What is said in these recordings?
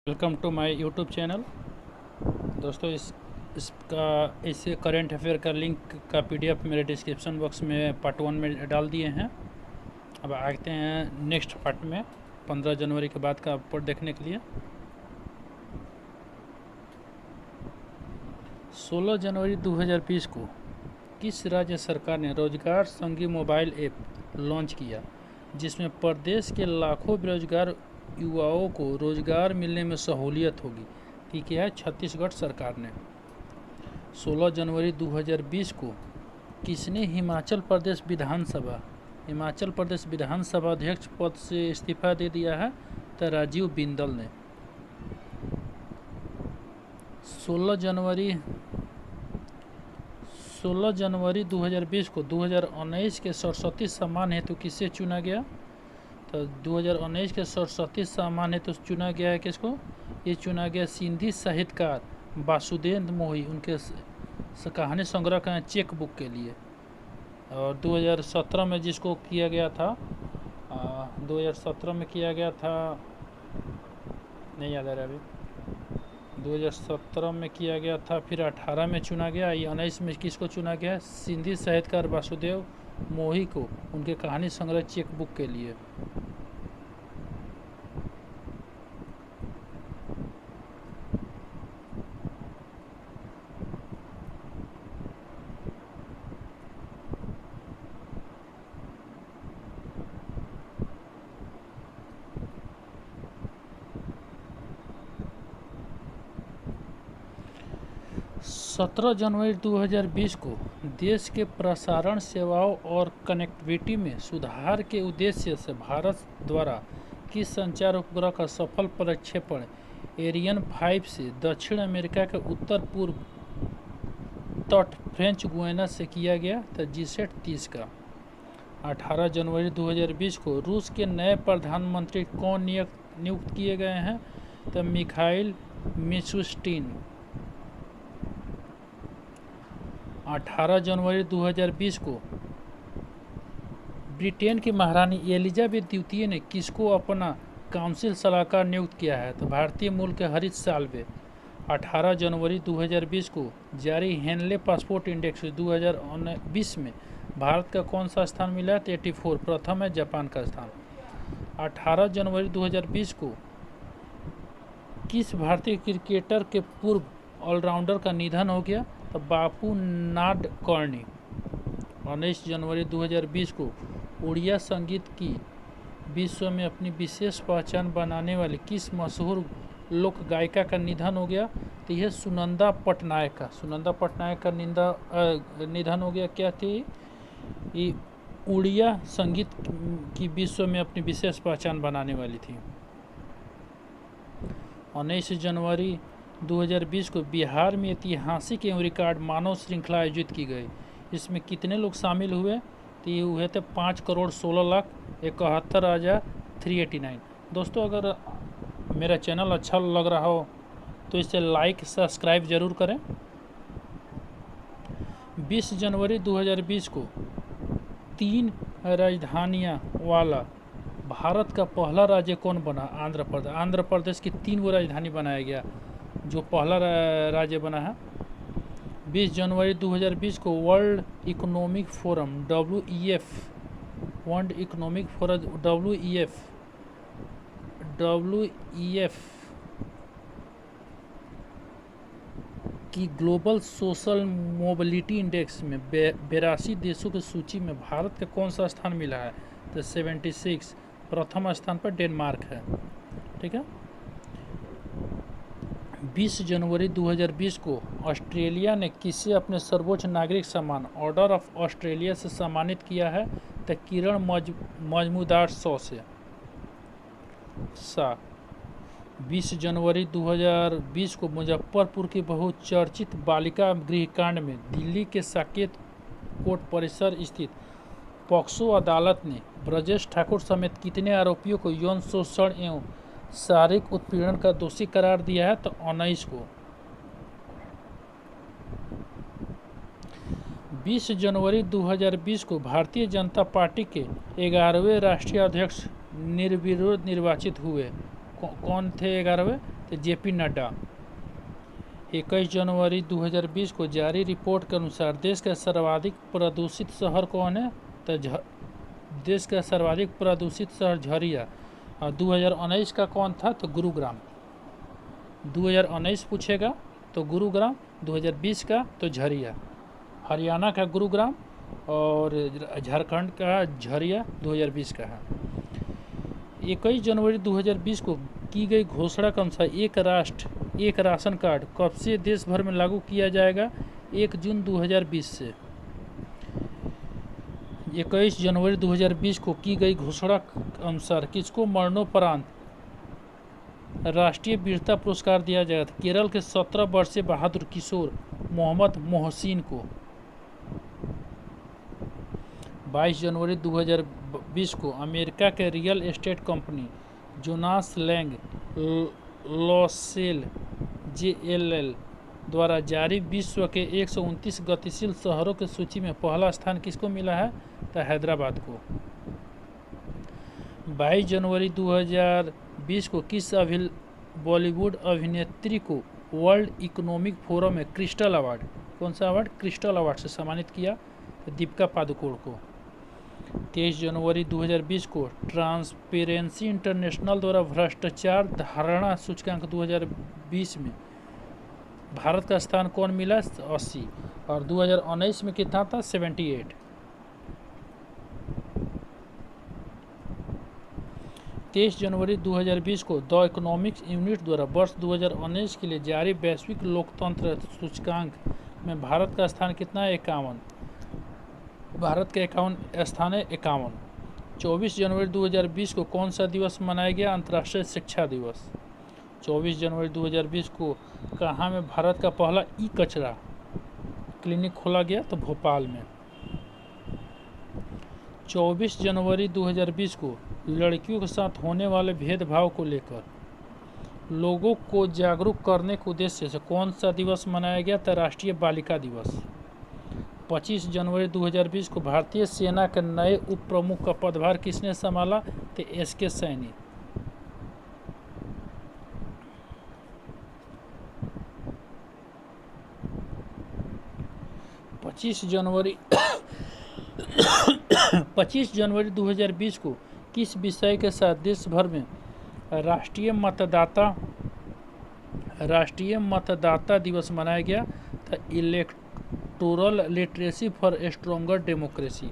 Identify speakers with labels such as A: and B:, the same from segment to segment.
A: Welcome to my YouTube channel. दोस्तों इसे current affair का लिंक का पीडीएफ मेरे डिस्क्रिप्शन बॉक्स में पार्ट 1 में डाल दिए हैं। अब आते हैं नेक्स्ट पार्ट में 15 जनवरी के बाद का रिपोर्ट देखने के लिए। 16 जनवरी 2020 को किस राज्य सरकार ने रोजगार संगी मोबाइल ऐप लॉन्च किया, जिसमें प्रदेश के लाखों बेरोजगार युवाओं को रोजगार मिलने में सहूलियत होगी? कि क्या है? छत्तीसगढ़ सरकार ने। 16 जनवरी 2020 को किसने हिमाचल प्रदेश विधानसभा अध्यक्ष पद से इस्तीफा दे दिया है? तो राजीव बिंदल ने। 16 जनवरी 2020 को 2019 के सरस्वती सम्मान हेतु किसे चुना गया? तो 2019 के सरस्वती सम्मान हेतु चुना गया है किसको? ये चुना गया सिंधी साहित्यकार वासुदेव मोही, उनके कहानी संग्रह का चेक बुक के लिए। और 2017 में जिसको किया गया था 2017 में किया गया था, नहीं याद आ रहा अभी, 2017 में किया गया था, फिर 18 में चुना गया, 19 में किसको चुना गया? सिंधी साहित्यकार वासुदेव मोही को उनके कहानी संग्रह चेक बुक के लिए। सत्रह जनवरी 2020 को देश के प्रसारण सेवाओं और कनेक्टिविटी में सुधार के उद्देश्य से भारत द्वारा किस संचार उपग्रह का सफल प्रक्षेपण एरियन 5 से दक्षिण अमेरिका के उत्तर पूर्व तट फ्रेंच गुयाना से किया गया? तो जीसैट 30 का। 18 जनवरी 2020 को रूस के नए प्रधानमंत्री कौन नियुक्त किए गए हैं? तो मिखाइल मिशुस्टिन। 18 जनवरी 2020 को ब्रिटेन की महारानी एलिजाबेथ द्वितीय ने किसको अपना काउंसिल सलाहकार नियुक्त किया है? तो भारतीय मूल के हरीश साल्वे। 18 जनवरी 2020 को जारी हेनले पासपोर्ट इंडेक्स 2020 में भारत का कौन सा स्थान मिला? तो 84, प्रथम है जापान का स्थान। 18 जनवरी 2020 को किस भारतीय क्रिकेटर के पूर्व ऑलराउंडर का निधन हो गया? तो बापू नाडकर्णी। 19 जनवरी 2020 को उड़िया संगीत की विश्व में अपनी विशेष पहचान बनाने वाली किस मशहूर लोक गायिका का निधन हो गया? तो यह सुनंदा पटनायक का निधन हो गया। क्या थी ये? उड़िया संगीत की विश्व में अपनी विशेष पहचान बनाने वाली थी। 19 जनवरी 2020 को बिहार में ऐतिहासिक एवं रिकॉर्ड मानव श्रृंखला आयोजित की गई। इसमें कितने लोग शामिल हुए? तो ये हुए थे 5,16,71,389। दोस्तों, अगर मेरा चैनल अच्छा लग रहा हो तो इसे लाइक सब्सक्राइब जरूर करें। 20 जनवरी 2020 को 3 राजधानियां वाला भारत का पहला राज्य कौन बना? आंध्र प्रदेश की 3 वो राजधानी बनाया गया जो पहला राज्य बना है। 20 जनवरी 2020 को वर्ल्ड इकोनॉमिक फोरम WEF की ग्लोबल सोशल मोबिलिटी इंडेक्स में 82 देशों की सूची में भारत का कौन सा स्थान मिला है? तो 76, प्रथम स्थान पर डेनमार्क है। ठीक है। 20 जनवरी 2020 को ऑस्ट्रेलिया ने किसे अपने सर्वोच्च नागरिक सम्मान ऑर्डर ऑफ ऑस्ट्रेलिया से सम्मानित किया है? तो किरण मजमूदार शॉ से। 20 जनवरी 2020 को मुजफ्फरपुर की बहुचर्चित बालिका गृहकांड में दिल्ली के साकेत कोर्ट परिसर स्थित पॉक्सो अदालत ने ब्रजेश ठाकुर समेत कितने आरोपियों को यौन शोषण एवं शारीरिक उत्पीड़न का दोषी करार दिया है? तो 19 को। 20 जनवरी 2020 को भारतीय जनता पार्टी के 11वें राष्ट्रीय अध्यक्ष निर्विरोध निर्वाचित हुए। कौन थे 11वें? तो जेपी नड्डा। 21 जनवरी 2020 को जारी रिपोर्ट के अनुसार देश का सर्वाधिक प्रदूषित शहर कौन है? तो देश का सर्वाधिक प्रदूषित शहर झरिया। और 2019 का कौन था? तो गुरुग्राम। 2019 पूछेगा तो गुरुग्राम, 2020 का तो झरिया। हरियाणा का गुरुग्राम और झारखंड का झरिया 2020 का है। 21 जनवरी 2020 को की गई घोषणा के अनुसार एक राष्ट्र एक राशन कार्ड कब से देश भर में लागू किया जाएगा? 1 जून 2020 से। 21 जनवरी 2020 को की गई घोषणा के अनुसार किसको मरणोपरांत राष्ट्रीय वीरता पुरस्कार दिया जाएगा? केरल के 17 वर्षीय बहादुर किशोर मोहम्मद मोहसिन को। 22 जनवरी 2020 को अमेरिका के real estate company Jones Lang LaSalle JLL द्वारा जारी विश्व के 129 गतिशील शहरों की सूची में पहला स्थान किसको मिला है? तो हैदराबाद को। 22 जनवरी 2020 को किस बॉलीवुड अभिनेत्री को वर्ल्ड इकोनॉमिक फोरम में क्रिस्टल अवार्ड, कौन सा अवार्ड? क्रिस्टल अवार्ड से सम्मानित किया? तो दीपिका पादुकोण को। 23 जनवरी 2020 को ट्रांसपेरेंसी इंटरनेशनल द्वारा भ्रष्टाचार धारणा सूचकांक 2020 में भारत का स्थान कौन मिला? 80। और 2019 में कितना था? 78। 23 जनवरी 2020 को द इकोनॉमिक्स यूनिट द्वारा वर्ष 2019 के लिए जारी वैश्विक लोकतंत्र सूचकांक में भारत का स्थान कितना है? 51। भारत का 51 स्थान है 51। 24 जनवरी 2020 को कौन सा दिवस मनाया गया? अंतर्राष्ट्रीय शिक्षा दिवस। 24 जनवरी 2020 को कहाँ में भारत का पहला ई कचरा क्लिनिक खोला गया? तो भोपाल में। 24 जनवरी 2020 को लड़कियों के साथ होने वाले भेदभाव को लेकर लोगों को जागरूक करने के उद्देश्य से कौन सा दिवस मनाया गया? था राष्ट्रीय बालिका दिवस। 25 जनवरी 2020 को भारतीय सेना के नए उप प्रमुख का पदभार किसने संभाला? तो SK सैनी। 25 जनवरी 2020 को किस विषय के साथ देश भर में राष्ट्रीय मतदाता दिवस मनाया गया? था electoral literacy for stronger democracy.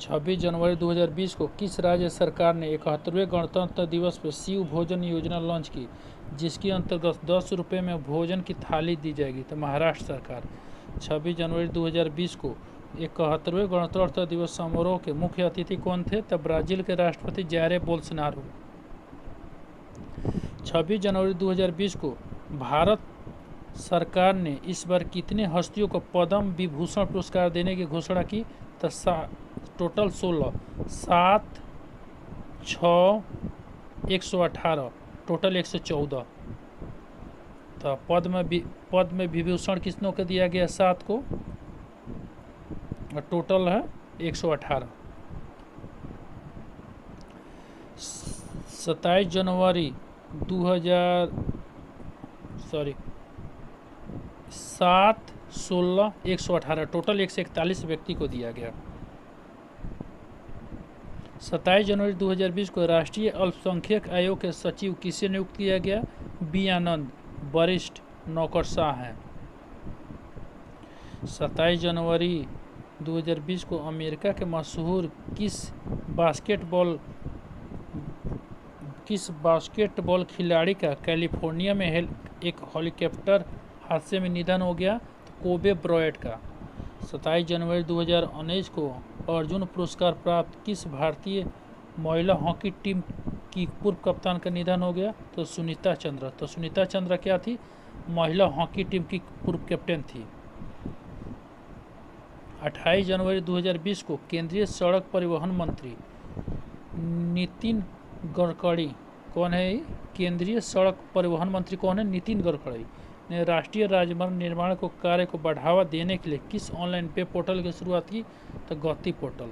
A: 26 जनवरी 2020 को किस राज्य सरकार ने 71वें गणतंत्र दिवस पर शिव भोजन योजना लॉन्च की, जिसके अंतर्गत 10 रुपये में भोजन की थाली दी जाएगी? तो महाराष्ट्र सरकार। 26 जनवरी 2020 को 71वें गणतंत्र दिवस समारोह के मुख्य अतिथि कौन थे? तब ब्राजील के राष्ट्रपति जायर बोल्सोनारो। 26 जनवरी 2020 को भारत सरकार ने इस बार कितने हस्तियों को पद्म विभूषण पुरस्कार देने की घोषणा की? तो टोटल 16। 7, 6, 118, टोटल 114। तो पद्म विभूषण किसनों को दिया गया? 7 को, और टोटल है 118। 27 जनवरी 7, 16, 118, टोटल 141 व्यक्ति को दिया गया। 27 जनवरी 2020 को राष्ट्रीय अल्पसंख्यक आयोग के सचिव किसे नियुक्त किया गया? बी आनंद, वरिष्ठ नौकरशाह हैं। 27 जनवरी 2020 को अमेरिका के मशहूर किस बास्केटबॉल खिलाड़ी का कैलिफोर्निया में एक हेलीकॉप्टर हादसे में निधन हो गया? तो कोबे ब्रायंट का। 27 जनवरी 2019 को अर्जुन पुरस्कार प्राप्त किस भारतीय महिला हॉकी टीम की पूर्व कप्तान का निधन हो गया? तो सुनीता चंद्रा। तो सुनीता चंद्रा क्या थी? महिला हॉकी टीम की पूर्व कैप्टन थी। 28 जनवरी 2020 को केंद्रीय सड़क परिवहन मंत्री नितिन गडकरी, कौन है? केंद्रीय सड़क परिवहन मंत्री कौन है? नितिन गडकरी ने राष्ट्रीय राजमार्ग निर्माण को कार्य को बढ़ावा देने के लिए किस ऑनलाइन वेब पोर्टल की शुरुआत की? तो गति पोर्टल।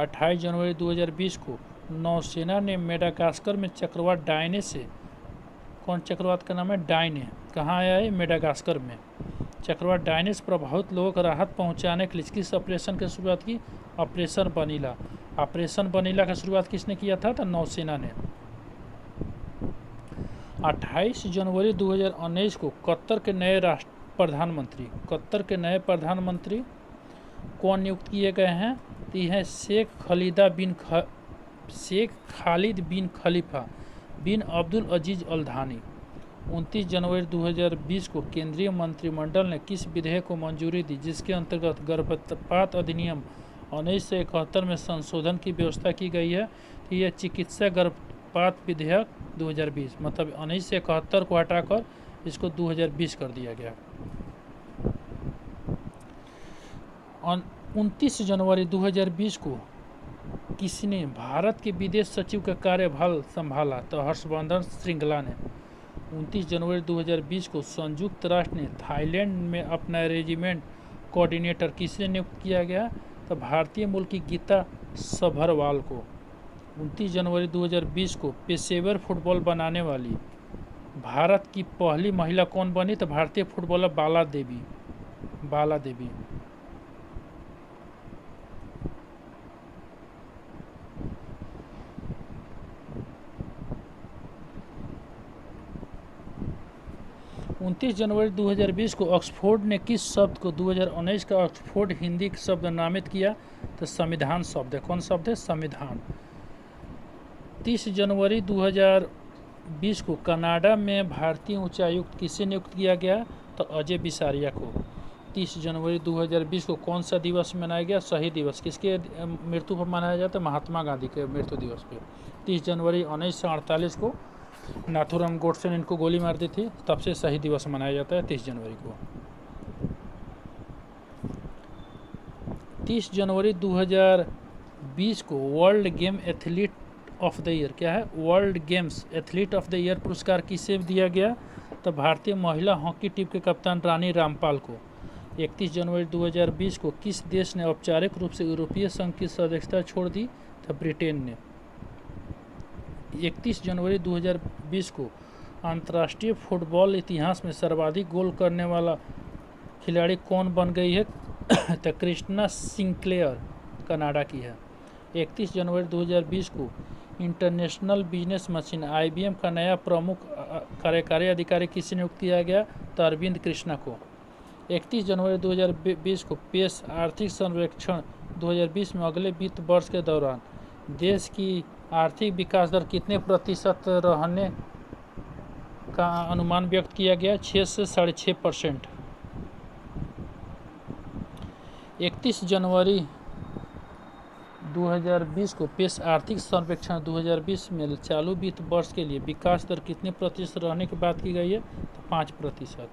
A: 28 जनवरी 2020 को नौसेना ने मेडागास्कर में चक्रवात डायने से कौन चक्रवात का नाम है? डाइने। कहाँ आया है? मेडागास्कर में। चक्रवात डाइने से प्रभावित लोगों को राहत पहुंचाने के लिए किस ऑपरेशन की शुरुआत की? Operation vanilla. ऑपरेशन वनीला की शुरुआत किसने किया था? तो नौसेना ने। 28 जनवरी 2019 को कतर के नए प्रधानमंत्री कौन नियुक्त किए गए हैं? तो यह है शेख खालिद बिन खलीफा बिन अब्दुल अजीज अल थानी। 29 जनवरी 2020 को केंद्रीय मंत्रिमंडल ने किस विधेयक को मंजूरी दी जिसके अंतर्गत गर्भपात अधिनियम 1971 में संशोधन की व्यवस्था की गई है? तो यह चिकित्सा गर्भपात विधेयक 2020, मतलब 1971 को हटाकर इसको 2020 कर दिया गया। 29 जनवरी 2020 को किसने भारत के विदेश सचिव का कार्यभार संभाला? तो हर्षवर्धन श्रृंगला ने। 29 जनवरी 2020 को संयुक्त राष्ट्र ने थाईलैंड में अपना रेजिमेंट कोऑर्डिनेटर किसे नियुक्त किया गया? तो भारतीय मूल की गीता सभरवाल को। 29 जनवरी 2020 को पेशेवर फुटबॉल बनाने वाली भारत की पहली महिला कौन बनी? तो भारतीय फुटबॉलर बाला देवी। 29 जनवरी 2020 को ऑक्सफोर्ड ने किस शब्द को 2019 का ऑक्सफोर्ड हिंदी शब्द नामित किया? तो संविधान शब्द है। कौन शब्द है? संविधान। 30 जनवरी 2020 को कनाडा में भारतीय उच्चायुक्त किसे नियुक्त किया गया? तो अजय बिसारिया को। 30 जनवरी 2020 को कौन सा दिवस मनाया गया? शहीद दिवस। किसके मृत्यु पर मनाया जाता है? महात्मा गांधी के मृत्यु दिवस पे। 30 जनवरी 1948 को नाथूराम गोडसे ने इनको गोली मार दी थी, तब से शहीद दिवस मनाया जाता है 30 जनवरी को। 30 जनवरी 2020 को world game athlete of the year, क्या है? World games athlete of the year पुरस्कार किसे दिया गया? तो भारतीय महिला हॉकी टीम के कप्तान रानी रामपाल को। 31 जनवरी 2020 को किस देश ने औपचारिक रूप से यूरोपीय संघ की सदस्यता छोड़ दी? तो ब्रिटेन ने। 31 जनवरी 2020 को अंतर्राष्ट्रीय फुटबॉल इतिहास में सर्वाधिक गोल करने वाला खिलाड़ी कौन बन गई है? तो क्रिस्टिना सिंक्लेयर कनाडा की है। 31 जनवरी 2020 को इंटरनेशनल बिजनेस मशीन IBM का नया प्रमुख कार्यकारी अधिकारी किसे नियुक्त किया गया? तो अरविंद कृष्णा को। 31 जनवरी 2020 को पेश आर्थिक सर्वेक्षण 2020 में अगले वित्त वर्ष के दौरान देश की आर्थिक विकास दर कितने प्रतिशत रहने का अनुमान व्यक्त किया गया? 6 से 6.5%। 31 जनवरी 2020 को पेश आर्थिक सर्वेक्षण 2020 में चालू वित्त वर्ष के लिए विकास दर कितने प्रतिशत रहने की बात की गई है? तो 5%।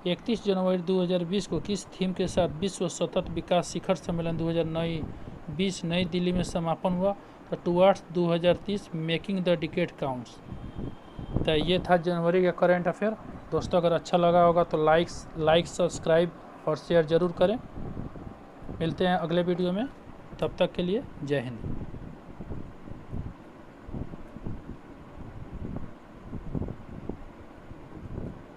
A: 31 जनवरी 2020 को किस थीम के साथ विश्व सतत विकास शिखर सम्मेलन 2020 नई दिल्ली में समापन हुआ? तो towards 2030 making the decade counts. तो ये था जनवरी का करंट अफेयर। दोस्तों अगर अच्छा लगा होगा तो लाइक सब्सक्राइब और शेयर ज़रूर करें। मिलते हैं अगले वीडियो में, तब तक के लिए जय हिंद।